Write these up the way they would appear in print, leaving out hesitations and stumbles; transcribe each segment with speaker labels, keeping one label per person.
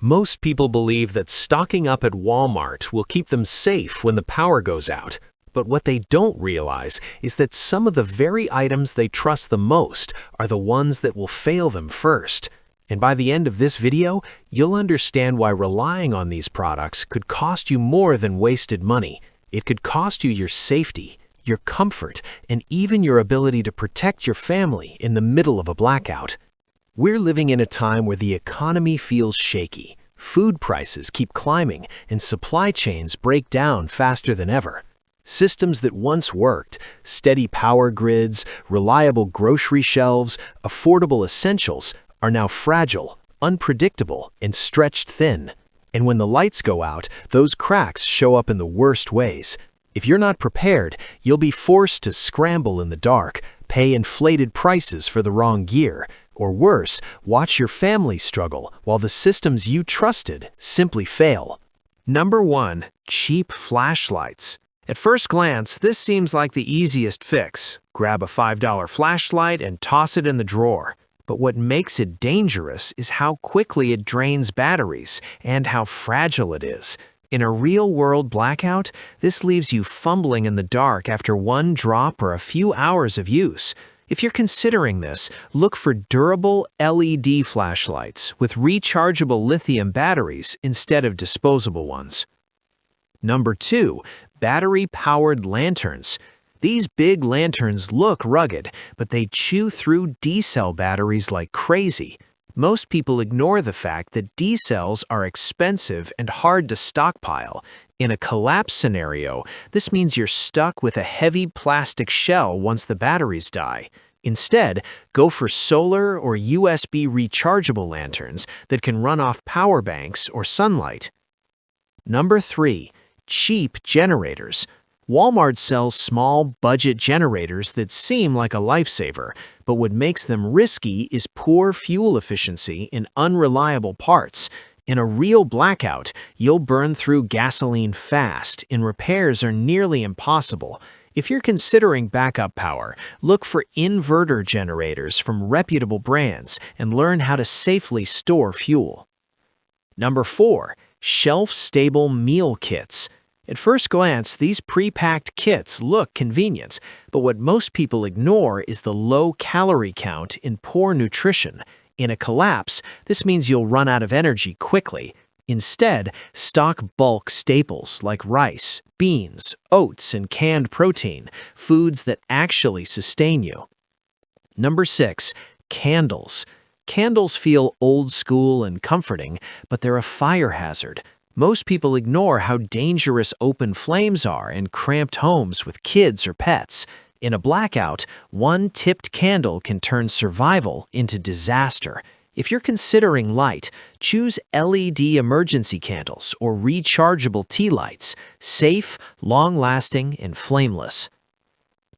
Speaker 1: Most people believe that stocking up at Walmart will keep them safe when the power goes out. But what they don't realize is that some of the very items they trust the most are the ones that will fail them first. And by the end of this video, you'll understand why relying on these products could cost you more than wasted money. It could cost you your safety, your comfort, and even your ability to protect your family in the middle of a blackout. We're living in a time where the economy feels shaky, food prices keep climbing, and supply chains break down faster than ever. Systems that once worked, steady power grids, reliable grocery shelves, affordable essentials, are now fragile, unpredictable, and stretched thin. And when the lights go out, those cracks show up in the worst ways. If you're not prepared, you'll be forced to scramble in the dark, pay inflated prices for the wrong gear, or worse, watch your family struggle while the systems you trusted simply fail.
Speaker 2: Number 1. Cheap flashlights. At first glance, this seems like the easiest fix. Grab a $5 flashlight and toss it in the drawer. But what makes it dangerous is how quickly it drains batteries and how fragile it is. In a real-world blackout, this leaves you fumbling in the dark after one drop or a few hours of use. If you're considering this, look for durable LED flashlights with rechargeable lithium batteries instead of disposable ones. Number 2. Battery-powered lanterns. These big lanterns look rugged, but they chew through D-cell batteries like crazy. Most people ignore the fact that D-cells are expensive and hard to stockpile. In a collapse scenario, this means you're stuck with a heavy plastic shell once the batteries die. Instead, go for solar or USB rechargeable lanterns that can run off power banks or sunlight. Number 3. Cheap generators. Walmart sells small, budget generators that seem like a lifesaver, but what makes them risky is poor fuel efficiency and unreliable parts. In a real blackout, you'll burn through gasoline fast, and repairs are nearly impossible. If you're considering backup power, look for inverter generators from reputable brands and learn how to safely store fuel. Number 4. Shelf-stable meal kits. At first glance, these pre-packed kits look convenient, but what most people ignore is the low calorie count and poor nutrition. In a collapse, this means you'll run out of energy quickly. Instead, stock bulk staples like rice, beans, oats, and canned protein, foods that actually sustain you. Number 6. Candles. Candles feel old school and comforting, but they're a fire hazard. Most people ignore how dangerous open flames are in cramped homes with kids or pets. In a blackout, one tipped candle can turn survival into disaster. If you're considering light, choose LED emergency candles or rechargeable tea lights, safe, long-lasting, and flameless.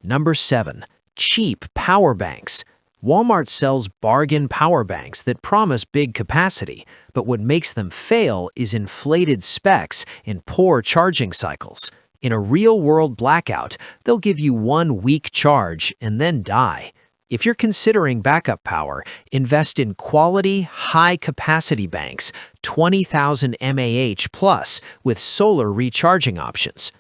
Speaker 2: Number 7. Cheap power banks. Walmart sells bargain power banks that promise big capacity, but what makes them fail is inflated specs and poor charging cycles. In a real-world blackout, they'll give you 1 week charge and then die. If you're considering backup power, invest in quality, high-capacity banks, 20,000 mAh plus, with solar recharging options.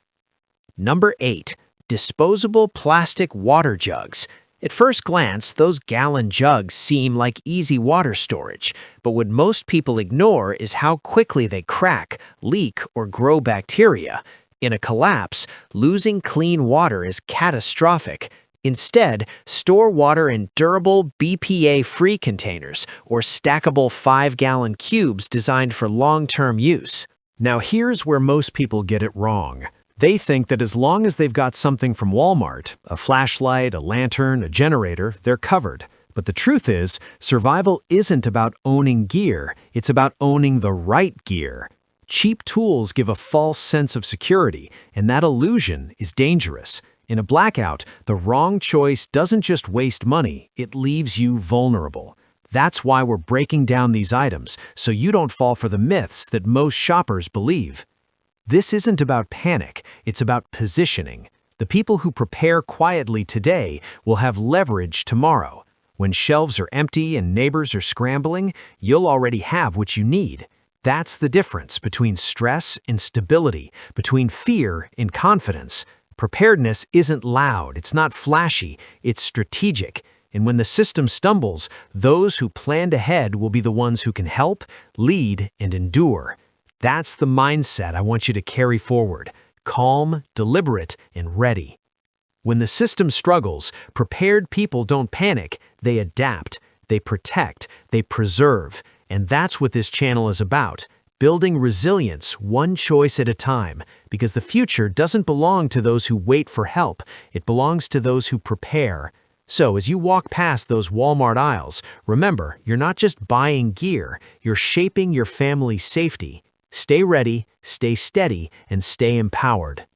Speaker 2: Number 8. Disposable plastic water jugs. At first glance, those gallon jugs seem like easy water storage, but what most people ignore is how quickly they crack, leak, or grow bacteria. In a collapse, losing clean water is catastrophic. Instead, store water in durable, BPA-free containers or stackable 5-gallon cubes designed for long-term use.
Speaker 1: Now here's where most people get it wrong. They think that as long as they've got something from Walmart, a flashlight, a lantern, a generator, they're covered. But the truth is, survival isn't about owning gear, it's about owning the right gear. Cheap tools give a false sense of security, and that illusion is dangerous. In a blackout, the wrong choice doesn't just waste money, it leaves you vulnerable. That's why we're breaking down these items, so you don't fall for the myths that most shoppers believe. This isn't about panic, it's about positioning. The people who prepare quietly today will have leverage tomorrow. When shelves are empty and neighbors are scrambling, you'll already have what you need.
Speaker 2: That's the difference between stress and stability, between fear and confidence. Preparedness isn't loud, it's not flashy, it's strategic. And when the system stumbles, those who planned ahead will be the ones who can help, lead, and endure. That's the mindset I want you to carry forward: calm, deliberate, and ready. When the system struggles, prepared people don't panic, they adapt, they protect, they preserve. And that's what this channel is about: building resilience one choice at a time, because the future doesn't belong to those who wait for help, it belongs to those who prepare. So as you walk past those Walmart aisles, remember, you're not just buying gear, you're shaping your family's safety. Stay ready, stay steady, and stay empowered.